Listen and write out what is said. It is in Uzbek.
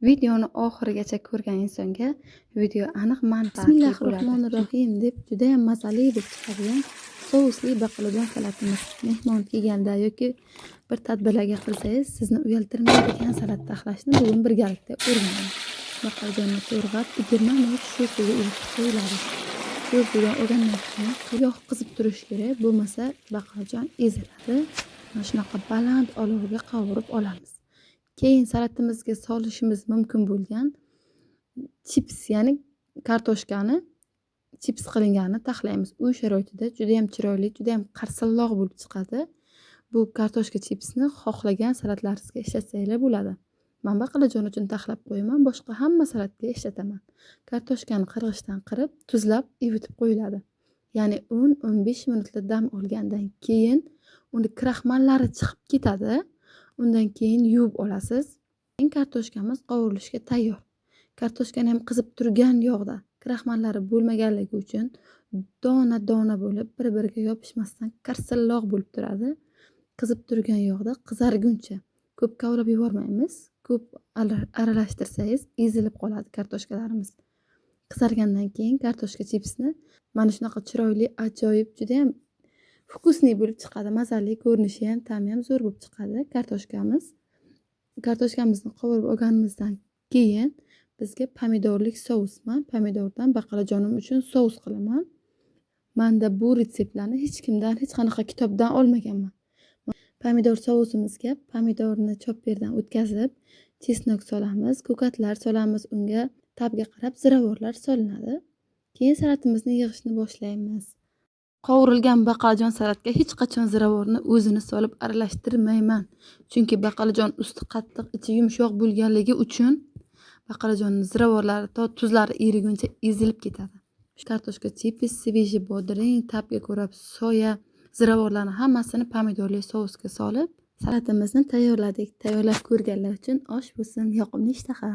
Videoni oxirigacha ko'rgan insonga video aniq manfaatli bo'ladi. Bismillahirrohmanirrohim deb judayam mazali deb chiqadigan sousli baqlajon salatimiz. Mehmon kelganda yoki bir tadbirlarga qilsangiz sizni uyaltirmaydigan salat taxlashni bugun birgalikda o'rganamiz. Baqlajonni to'g'rab 20 minut shu suvga eltib qo'yiladi. Shu suvdan olgandan keyin yog' qizib turishi kerak, bo'lmasa baqlajon eziladi. Mana shunaqa baland olovga qovurib olamiz. Keyin salatimizga solishimiz mumkin bo'lgan chips, ya'ni kartoshkani chips qilinganini taxlaymiz. Uy sharoitida juda ham chiroyli, juda ham qarsilloq bo'lib chiqadi. Bu kartoshka chipsni xohlagan salatlaringizga ishlatsanglar bo'ladi. Men baqlajon uchun taxlab qo'yaman, boshqa hamma salatga ishlataman. Kartoshkani qirg'ichdan qirib, tuzlab, ivitib qo'yiladi. Ya'ni 10-15 minutli dam olgandan keyin uni kraxmallari chiqib ketadi. Undan keyin yuvib olasiz. Kartoshkamiz qovurilishga tayyor. Kartoshkani ham qizib turgan yog'da kraxmallari bo'lmaganligi uchun dona bo'lib, bir-biriga yopishmasdan qarsilloq bo'lib turadi. Qizib turgan yog'da qizarguncha ko'p kavlab yubormaymiz. Ko'p aralashtirsangiz ezilib qoladi kartoshkalarimiz. Qizargandan keyin kartoshka chipsni mana shunaqa chiroyli, ajoyib, juda ham vkusniy bo'lib chiqadi. Mazali, ko'rinishi ham, ta'mi ham zo'r bo'lib chiqadi kartoshkamizni qovurib olganimizdan keyin bizga pomidorlik sous, men pomidordan baqlajonim uchun sous qilaman. Menda bu retseptlarni hech kimdan, hech qanaqa kitobdan olmaganman. Pomidor sousimizga pomidorni chopperdan o'tkazib, chesnok solamiz, ko'katlar solamiz, unga tabga qarab ziravorlar solinadi. Keyin salatimizni yig'ishni boshlaymiz. Qovurilgan baqlajon salatga hech qachon ziravorni o'zini solib aralashtirmayman. Chunki baqlajon usti qattiq, ichi yumshoq bo'lganligi uchun baqlajonning ziravorlari to tuzlari eriguncha ezilib ketadi. Kartoshka chips, sveji bodring, tabga ko'rab soya, ziravorlarni hammasini pomidorli sousga solib salatimizni tayyorladik. Tayyorlab ko'rganlar uchun osh bo'lsin, yoqimli ishtaha.